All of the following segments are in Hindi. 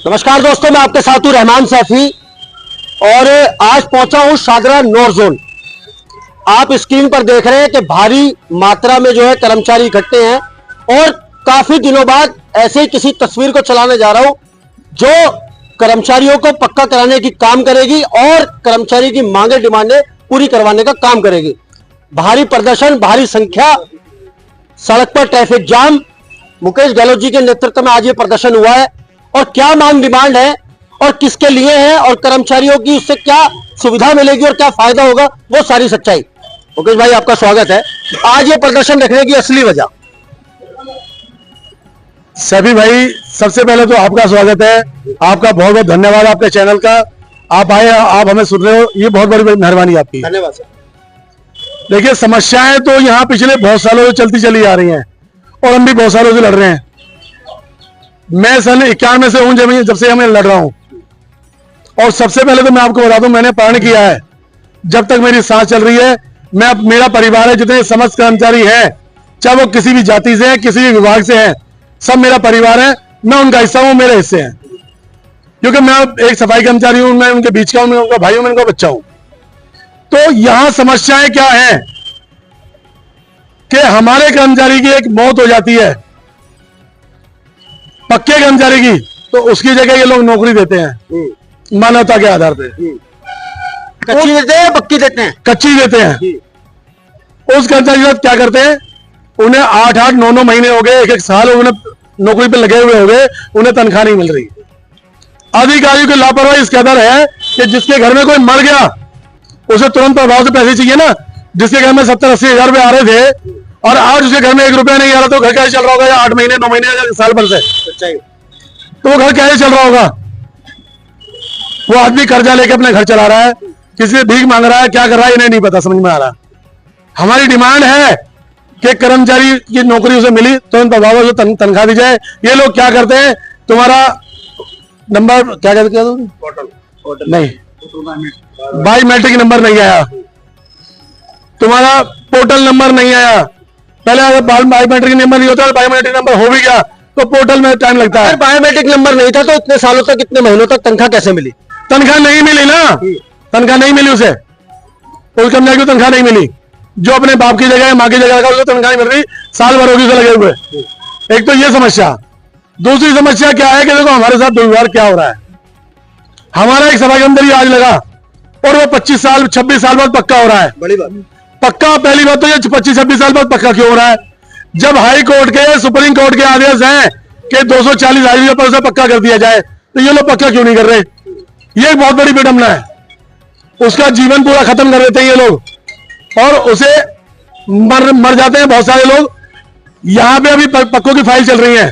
नमस्कार दोस्तों, मैं आपके साथ हूं रहमान सैफी और आज पहुंचा हूं शादरा नॉर्थ जोन। आप स्क्रीन पर देख रहे हैं कि भारी मात्रा में जो है कर्मचारी इकट्ठे हैं और काफी दिनों बाद ऐसे ही किसी तस्वीर को चलाने जा रहा हूं जो कर्मचारियों को पक्का कराने की काम करेगी और कर्मचारी की मांगे डिमांडें पूरी करवाने का काम करेगी। भारी प्रदर्शन, भारी संख्या, सड़क पर ट्रैफिक जाम। मुकेश गहलोत जी के नेतृत्व में आज ये प्रदर्शन हुआ है और क्या मांग डिमांड है और किसके लिए है और कर्मचारियों की उससे क्या सुविधा मिलेगी और क्या फायदा होगा, वो सारी सच्चाई। मुकेश भाई, आपका स्वागत है। आज ये प्रदर्शन रखने की असली वजह? सभी भाई, सबसे पहले तो आपका स्वागत है, आपका बहुत बहुत धन्यवाद आपके चैनल का। आप आए, आप हमें सुन रहे हो, ये बहुत बड़ी मेहरबानी आपकी। धन्यवाद सर। देखिए, समस्याएं तो यहाँ पिछले बहुत सालों से चलती चली आ रही हैं और हम भी बहुत सालों से लड़ रहे हैं। मैं सन 91 से हूं जब से मैं लड़ रहा हूं। और सबसे पहले तो मैं आपको बता दूं, मैंने प्रण किया है जब तक मेरी सांस चल रही है, मेरा परिवार है, जितने समस्त कर्मचारी हैं, चाहे वो किसी भी जाति से हैं, किसी भी विभाग से हैं, सब मेरा परिवार है। मैं उनका हिस्सा हूं, मेरे हिस्से हैं, क्योंकि मैं एक सफाई कर्मचारी हूं, मैं उनके बीच का हूं, मैं उनका भाई हूं, मैं उनका बच्चा हूं। तो यहां समस्याएं क्या है कि हमारे कर्मचारी की एक मौत हो जाती है, पक्के कर्मचारी की, तो उसकी जगह ये लोग नौकरी देते हैं मानवता के आधार पे। कच्ची देते हैं, पक्की देते हैं? कच्ची देते हैं। उस कर्मचारी के साथ क्या करते हैं, उन्हें 8-8, 9-9 महीने हो गए, 1-1 साल उन्हें नौकरी पे लगे हुए हो गए, उन्हें तनख्वाह नहीं मिल रही। अधिकारियों की लापरवाही इस कदर है कि जिसके घर में कोई मर गया उसे तुरंत प्रभाव से पैसे चाहिए ना। जिसके घर में 70-80 हजार रुपए आ रहे थे और आज उसके घर में 1 रुपया नहीं आ रहा, तो घर कैसे चल रहा होगा? या 8 महीने, 9 महीने, या साल भर से, तो वो घर कैसे चल रहा होगा? वो आदमी कर्जा लेके अपने घर चला रहा है, किसी से भीख मांग रहा है, क्या कर रहा है इन्हें नहीं पता, समझ में आ रहा। हमारी डिमांड है कि कर्मचारी की नौकरी उसे मिली, तुरंत प्रभाव से तनख्वाह दी जाए। ये लोग क्या करते हैं, तुम्हारा नंबर क्या कहते हैं, पोर्टल नहीं, बायोमेट्रिक नंबर नहीं आया, तुम्हारा पोर्टल नंबर नहीं आया। पहले अगर बायोमेट्रिक नंबर नहीं होता, बायोमेट्रिक नंबर हो भी गया तो पोर्टल में टाइम लगता है। बायोमेट्रिक नंबर नहीं था तो इतने सालों तक, इतने महीनों तक तनख्वाह कैसे मिली? तनख्वाह नहीं मिली ना, तनख्वाह नहीं मिली उसे, उस कर्मचारी को तनख्वाह नहीं मिली। जो अपने बाप की जगह, माँ की जगह का, उसको तनख्वाह नहीं मिल रही, साल भर होगी उसे लगे हुए। एक तो ये समस्या। दूसरी समस्या क्या है कि देखो हमारे साथ दुर्व्यवहार क्या हो रहा है। हमारा एक सभा के अंदर ही आज लगा और वो 25 साल 26 साल बाद पक्का हो रहा है। बड़ी बात। पक्का, पहली बात तो ये 25-26 साल बाद पक्का क्यों हो रहा है? जब हाई कोर्ट के, सुप्रीम कोर्ट के आदेश हैं कि 240 हजार पर उसे पक्का कर दिया जाए, तो ये लोग पक्का क्यों नहीं कर रहे? ये एक बहुत बड़ी विडंबना है। उसका जीवन पूरा खत्म कर देते हैं ये लोग और उसे मर जाते हैं बहुत सारे लोग। यहां पे अभी पक्कों की फाइल चल रही है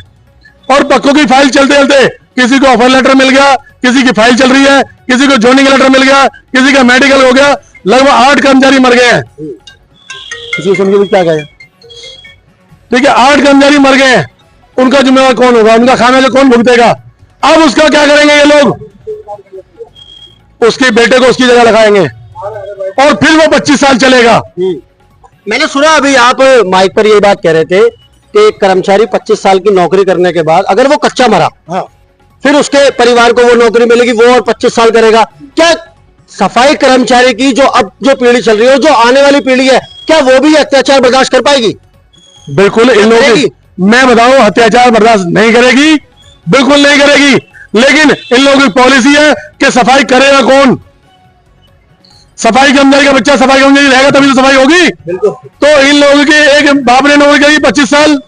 और पक्कों की फाइल चलते चलते किसी को ऑफर लेटर मिल गया, किसी की फाइल चल रही है, किसी को जॉइनिंग लेटर मिल गया, किसी का मेडिकल हो गया, लगभग 8 कर्मचारी मर गए हैं। किसी सुन के क्या कहे, ठीक है, 8 कर्मचारी मर गए हैं, उनका जिम्मेवार कौन होगा? उनका खाना कौन भुगतेगा? अब उसका क्या करेंगे ये लोग? उसके बेटे को उसकी जगह लगाएंगे और फिर वो 25 साल चलेगा। मैंने सुना अभी आप माइक पर ये बात कह रहे थे कि कर्मचारी 25 साल की नौकरी करने के बाद अगर वो कच्चा मरा, हाँ, फिर उसके परिवार को वो नौकरी मिलेगी, वो और 25 साल करेगा। क्या सफाई कर्मचारी की जो पीढ़ी चल रही है, जो आने वाली पीढ़ी है, क्या वो भी अत्याचार बर्दाश्त कर पाएगी? बिल्कुल, इन लोगों की मैं बताऊं, अत्याचार बर्दाश्त नहीं करेगी, बिल्कुल नहीं करेगी। लेकिन इन लोगों की पॉलिसी है कि सफाई करेगा कौन? सफाई कर्मचारी का बच्चा सफाई कर्मचारी रहेगा तभी तो सफाई होगी। तो इन लोगों की एक बाप ने नौकरी करी 25 साल,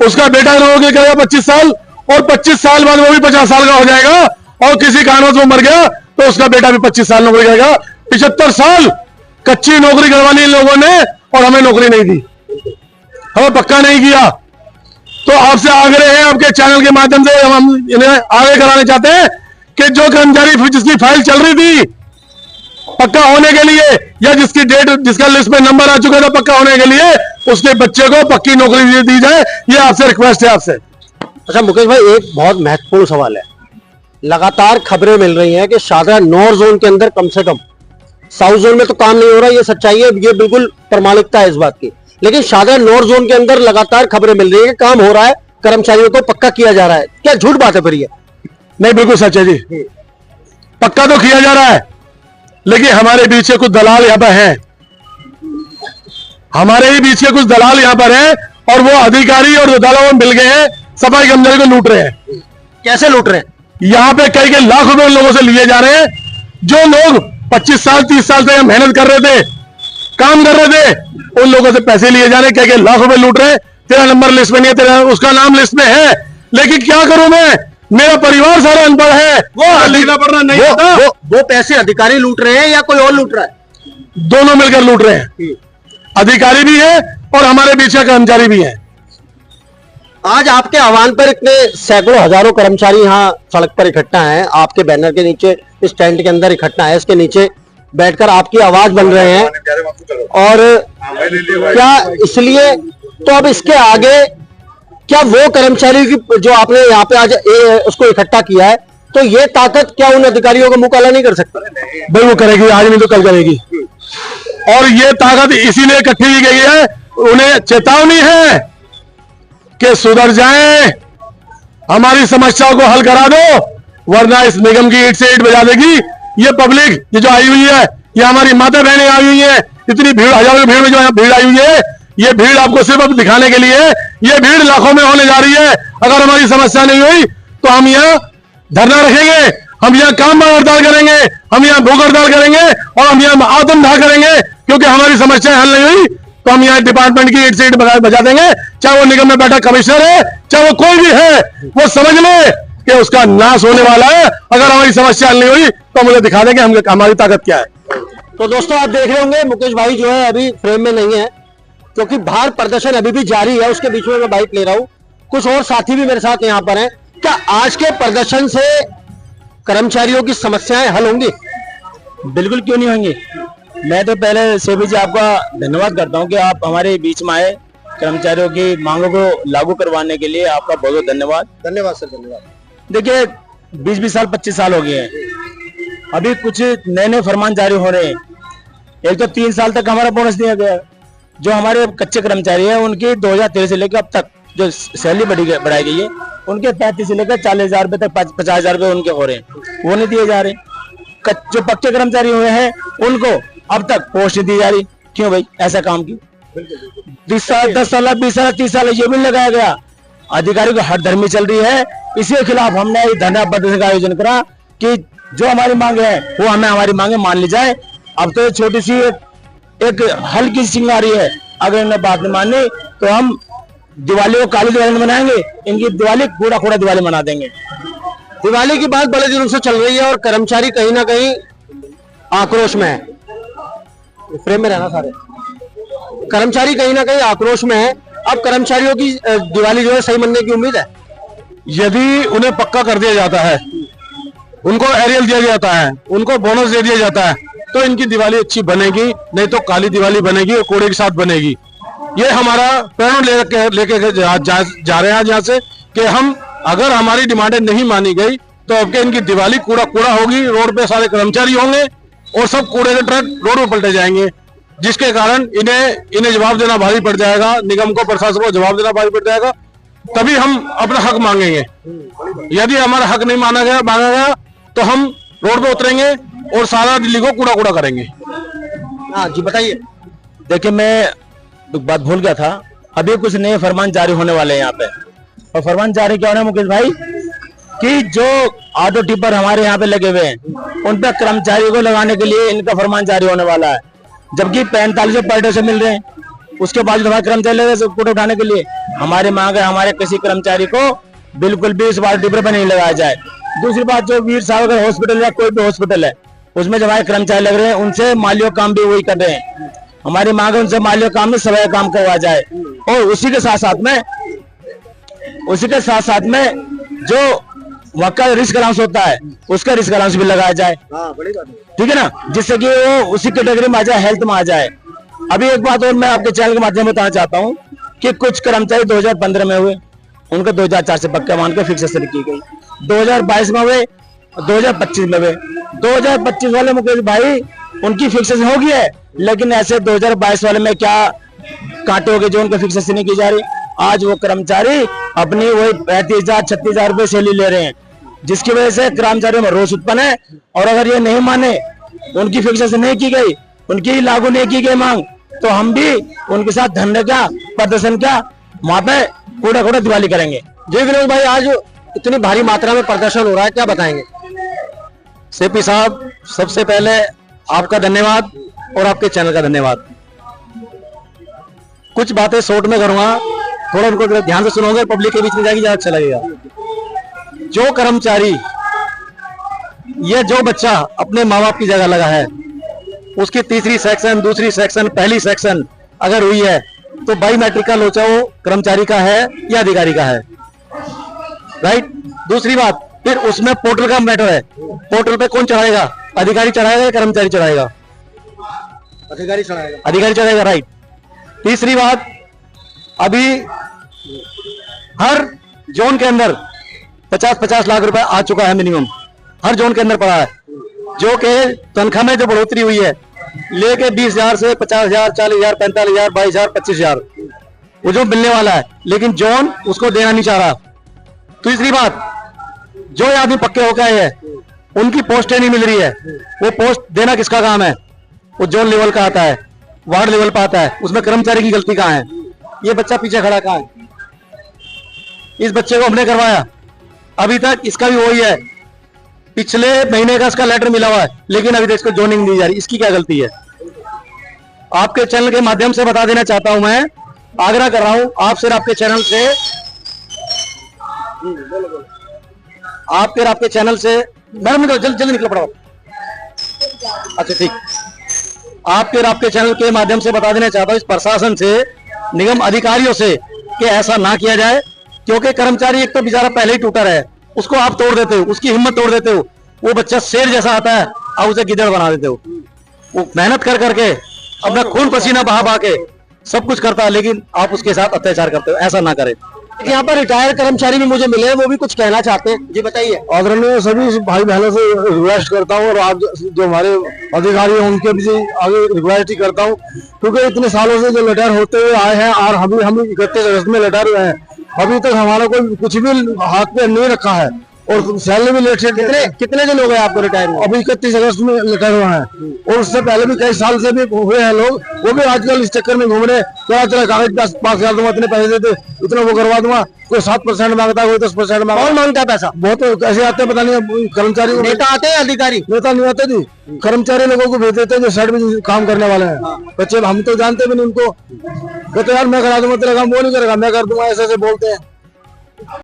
उसका बेटा नौकरी करेगा 25 साल और 25 साल बाद वो भी 50 साल का हो जाएगा और किसी कारणवश वो मर गया तो उसका बेटा भी 25 साल नौकरी करेगा। 75 साल कच्ची नौकरी करवानी इन लोगों ने और हमें नौकरी नहीं दी, हमें पक्का नहीं किया। तो आपसे आग्रह है, आपके चैनल के माध्यम से हम इन्हें आगे कराने चाहते हैं कि जो कर्मचारी जिसकी फाइल चल रही थी पक्का होने के लिए, या जिसकी डेट, जिसका लिस्ट में नंबर आ चुका था पक्का होने के लिए, उसके बच्चे को पक्की नौकरी दी जाए, ये आपसे रिक्वेस्ट है आपसे। अच्छा मुकेश भाई, एक बहुत महत्वपूर्ण सवाल है। लगातार खबरें मिल रही हैं कि शादरा नॉर्थ जोन के अंदर कम से कम, साउथ जोन में तो काम नहीं हो रहा, ये सच्चाई है, ये बिल्कुल प्रमाणिकता है इस बात की, लेकिन शादरा नॉर्थ जोन के अंदर लगातार खबरें मिल रही है कि काम हो रहा है, कर्मचारियों को पक्का किया जा रहा है। क्या झूठ बात है फिर ये? नहीं, बिल्कुल सच है जी। पक्का तो किया जा रहा है, लेकिन हमारे पीछे कुछ दलाल यहाँ पर हैं, हमारे ही पीछे कुछ दलाल यहाँ पर हैं, और वो अधिकारी और दलाल मिल गए हैं, सफाई कर्मचारी को लूट रहे हैं। कैसे लूट रहे हैं? यहाँ पे कई लाख रुपए उन लोगों से लिए जा रहे हैं। जो लोग 25 साल 30 साल से मेहनत कर रहे थे, काम कर रहे थे, उन लोगों से पैसे लिए जा रहे हैं, कई लाख रुपए लूट रहे हैं। तेरा नंबर लिस्ट में नहीं है, तेरा उसका नाम लिस्ट में है, लेकिन क्या करूं मैं, मेरा परिवार सारा अनपढ़ है, वो लिखना पढ़ना नहीं आता। वो पैसे अधिकारी लूट रहे हैं या कोई और लूट रहा है? दोनों मिलकर लूट रहे हैं, अधिकारी भी है और हमारे पीछे कर्मचारी भी है। आज आपके आह्वान पर इतने सैकड़ों हजारों कर्मचारी यहाँ सड़क पर इकट्ठा हैं, आपके बैनर के नीचे, इस टेंट के अंदर इकट्ठा है, इसके नीचे बैठकर आपकी आवाज बन रहे हैं। और क्या इसलिए, तो अब इसके आगे क्या वो कर्मचारी की जो आपने यहाँ पे आज उसको इकट्ठा किया है, तो ये ताकत क्या उन अधिकारियों को मुंह काला नहीं कर सकता? भाई वो करेगी, आज नहीं तो कल करेगी। और ये ताकत इसीलिए इकट्ठी की गई है, उन्हें चेतावनी है कि सुधर जाएं, हमारी समस्याओं को हल करा दो, वरना इस निगम की ईंट से ईंट बजा देगी ये पब्लिक। ये जो आई हुई है, ये हमारी माता बहनें आई हुई हैं, इतनी भीड़, हजारों की भीड़ में जो भीड़ आई हुई है, ये भीड़ आपको सिर्फ अब दिखाने के लिए, ये भीड़ लाखों में होने जा रही है। अगर हमारी समस्या नहीं हुई तो हम यहाँ धरना रखेंगे, हम यहाँ काम हड़ताल करेंगे, हम यहाँ भूख हड़ताल करेंगे, और हम यहाँ आत्मदाह करेंगे, क्योंकि हमारी समस्या हल नहीं हुई तो हम यहाँ डिपार्टमेंट की ईंट से ईंट बजा देंगे। चाहे वो निगम में बैठा कमिश्नर है, चाहे वो कोई भी है, वो समझ ले कि उसका नाश होने वाला है। अगर हमारी समस्या हल नहीं हुई तो मुझे दिखा देंगे हमारी ताकत क्या है। तो दोस्तों आप देख रहे होंगे मुकेश भाई जो है अभी फ्रेम में नहीं है, क्योंकि बाहर प्रदर्शन अभी भी जारी है, उसके बीच में मैं बाइक ले रहा हूँ। कुछ और साथी भी मेरे साथ यहाँ पर हैं। क्या आज के प्रदर्शन से कर्मचारियों की समस्याएं हल होंगी? बिल्कुल, क्यों नहीं होंगी। मैं तो पहले सेबी जी आपका धन्यवाद करता हूं कि आप हमारे बीच में आए, कर्मचारियों की मांगों को लागू करवाने के लिए आपका बहुत बहुत धन्यवाद। धन्यवाद सर, धन्यवाद। देखिए 20-20 साल 25 साल हो गए हैं, अभी कुछ नए नए फरमान जारी हो रहे हैं। एक तो 3 साल तक हमारा बोनस दिया गया, जो हमारे कच्चे कर्मचारी हैं उनकी 2013 से लेकर अब तक जो सैलरी बढ़ाई गई है, उनके 35 से लेकर 40,000 रुपए तक 50,000 रुपए उनके हो रहे हैं, वो नहीं दिए जा रहे। जो पक्के कर्मचारी हुए हैं उनको अब तक पोस्ट नहीं दी जा रही। क्यों भाई, ऐसा काम की 10 साल 20 साल 30 साल ये भी लगाया गया। अधिकारी को हठधर्मी चल रही है, इसके खिलाफ हमने धरना प्रदर्शन का आयोजन करा कि जो हमारी मांगे है वो हमें हमारी मांगे मान ली जाए। अब तो छोटी सी एक हल्की चिंगारी है, अगर इन्हें बात नहीं मानी तो हम दिवाली को काली दिवाली मनाएंगे, इनकी दिवाली कूड़ा कूड़ा दिवाली मना देंगे। दिवाली की बात बड़े दिनों से चल रही है और कर्मचारी कहीं ना कहीं आक्रोश में है। फ्रेम में रहना सारे कर्मचारी कहीं ना कहीं आक्रोश में है। अब कर्मचारियों की दिवाली जो है सही मनने की उम्मीद है। यदि उन्हें पक्का कर दिया जाता है, उनको एरियल दिया जाता है, उनको बोनस दे दिया जाता है, तो इनकी दिवाली अच्छी बनेगी, नहीं तो काली दिवाली बनेगी और कूड़े के साथ बनेगी। ये हमारा प्रेरणा लेके जा रहे हैं आज यहाँ से कि हम, अगर हमारी डिमांडें नहीं मानी गई तो अब के इनकी दिवाली कूड़ा कूड़ा होगी, रोड पे सारे कर्मचारी होंगे और सब कूड़े के ट्रक रोड पे पलटे जाएंगे, जिसके कारण इन्हें जवाब देना भारी पड़ जाएगा, निगम को, प्रशासन को जवाब देना भारी पड़ जाएगा। तभी हम अपना हक मांगेंगे। यदि हमारा हक नहीं मांगा गया तो हम रोड पे उतरेंगे और सारा दिल्ली को कूड़ा कूड़ा करेंगे। हाँ जी, बताइए। देखिए, मैं बात भूल गया था, अभी कुछ नए फरमान जारी होने वाले हैं यहाँ पे। और फरमान जारी क्या होना है मुकेश भाई, कि जो ऑटो टिपर हमारे यहाँ पे लगे हुए हैं उन पर कर्मचारियों को लगाने के लिए इनका फरमान जारी होने वाला है। जबकि 45 पर डे से मिल रहे हैं, उसके बाद हमारे कर्मचारी लगे कूड़ा उठाने के लिए। हमारी मांग है हमारे किसी कर्मचारी को बिल्कुल भी इस बार टिपर पर नहीं लगाया जाए। दूसरी बात, जो वीर सावरकर हॉस्पिटल या कोई भी हॉस्पिटल है उसमें जो हमारे कर्मचारी लग रहे हैं उनसे मालियों काम भी वही कर रहे हैं। हमारी मांग है उनसे मालियों काम में सवाई काम करवा जाए, और उसी के साथ साथ में जो वहाँ का रिस्क अलाउंस होता है उसका रिस्क अलाउंस भी लगाया जाए। ठीक है ना, जिससे कि वो उसी कैटेगरी में आ जाए, हेल्थ में आ जाए। अभी एक बात और मैं आपके चैनल के माध्यम से बताना चाहता हूँ कि कुछ कर्मचारी 2015 में हुए, उनका 2004 से पक्का मान के फिक्सेशन की गई, 2022 में हुए, 2025 में हुए। 2025 वाले मुकेश भाई उनकी फिक्सेशन हो गई है, लेकिन ऐसे 2022 वाले में क्या कांटे हो गए जो उनका फिक्सेशन नहीं की जा रही। आज वो कर्मचारी अपनी वही 35,000 36,000 रुपए सैलरी ले रहे हैं, जिसकी वजह से कर्मचारियों में रोष उत्पन्न है। और अगर ये नहीं माने, उनकी फिक्सेशन नहीं की गई, उनकी लागू नहीं की गई मांग, तो हम भी उनके साथ धरने का प्रदर्शन का वहां पे कूड़ा दिवाली करेंगे। जी विनोद भाई, आज इतनी भारी मात्रा में प्रदर्शन हो रहा है, क्या बताएंगे? सीपी साहब, सबसे पहले आपका धन्यवाद और आपके चैनल का धन्यवाद। कुछ बातें शॉर्ट में करूंगा, थोड़ा उनको ध्यान से सुनोगे, पब्लिक के बीच में जाएगी, ज्यादा अच्छा लगेगा। जो कर्मचारी, ये जो बच्चा अपने माँ बाप की जगह लगा है, उसकी तीसरी सेक्शन, दूसरी सेक्शन, पहली सेक्शन अगर हुई है तो बायोमेट्रिक का लोचा वो कर्मचारी का है या अधिकारी का है, राइट। दूसरी बात, फिर उसमें पोर्टल का मैटर है। पोर्टल पे कौन चढ़ाएगा? अधिकारी चढ़ाएगा या कर्मचारी चढ़ाएगा? अधिकारी चढ़ाएगा। अधिकारी चढ़ाएगा, राइट। तीसरी बात, अभी हर जोन के अंदर 50-50 लाख रुपए आ चुका है मिनिमम, हर जोन के अंदर पड़ा है। जो कि तनख्वाह में जो बढ़ोतरी हुई है, लेके 20,000 से 50,000, 40,000, 45,000, 22,000, 25,000 वो जो मिलने वाला है, लेकिन जोन उसको देना नहीं चाह रहा। तीसरी बात, जो आदमी पक्के होकर आए हैं उनकी पोस्टें नहीं मिल रही है। वो पोस्ट देना किसका काम है? वो जोन लेवल का आता है, वार्ड लेवल पर आता है, उसमें कर्मचारी की गलती कहाँ है? ये बच्चा पीछे खड़ा कहाँ है? इस बच्चे को हमने करवाया, अभी तक इसका भी वही है, पिछले महीने का इसका लेटर मिला हुआ है, लेकिन अभी तक इसको जोनिंग नहीं दी जा रही। इसकी क्या गलती है? आपके चैनल के माध्यम से बता देना चाहता हूं, मैं आग्रह कर रहा हूं आपसे, आपके चैनल से, आपके चैनल से, मैडम निकलो, जल्दी निकलो, पड़ो। अच्छा ठीक, आपके चैनल के माध्यम से बता देना चाहता हूं इस प्रशासन से, निगम अधिकारियों से, कि ऐसा ना किया जाए। क्योंकि कर्मचारी एक तो बेचारा पहले ही टूटा है, उसको आप तोड़ देते हो, उसकी हिम्मत तोड़ देते हो। वो बच्चा शेर जैसा आता है, आप उसे गिद्दड़ बना देते हो। वो मेहनत कर करके अपना खून पसीना बहा बहा के सब कुछ करता है, लेकिन आप उसके साथ अत्याचार करते हो। ऐसा ना करें। यहाँ पर रिटायर्ड कर्मचारी भी मुझे मिले हैं, वो भी कुछ कहना चाहते हैं। जी बताइए। आदरणीय सभी भाई बहनों से रिक्वेस्ट करता हूँ, और आप जो हमारे अधिकारी हैं उनके भी आगे रिक्वेस्ट ही करता हूँ, क्योंकि इतने सालों से जो रिटायर होते हुए आए हैं, और हम 31 अगस्त में रिटायर हुए हैं, अभी तक हमारा कोई कुछ भी हाथ पे नहीं रखा है, और सैलरी भी लेट से। कितने दिन हो गए आपको रिटायर हुए? अभी 31 अगस्त में रिटायर हुआ है, और उससे पहले भी कई साल से भी हुए हैं लोग। वो भी आजकल इस चक्कर में घूम रहे, तरह कागज 10-5,000 दूंगा, इतने पैसे देते, इतना वो करवा दूंगा। कोई 7% मांगता है, कोई 10% मांगता है। कौन मांगता है पैसा? बहुत ऐसे आते हैं, पता नहीं कर्मचारी। नेता आते हैं, अधिकारी? नेता नहीं आते जी, कर्मचारी लोगों को भेज देते हैं जो साइड में काम करने वाले हैं। बच्चे हम तो जानते भी नहीं उनको, कहते यार मैं करा दूंगा तेरा काम, वो नहीं करेगा, मैं कर दूंगा, ऐसे बोलते हैं।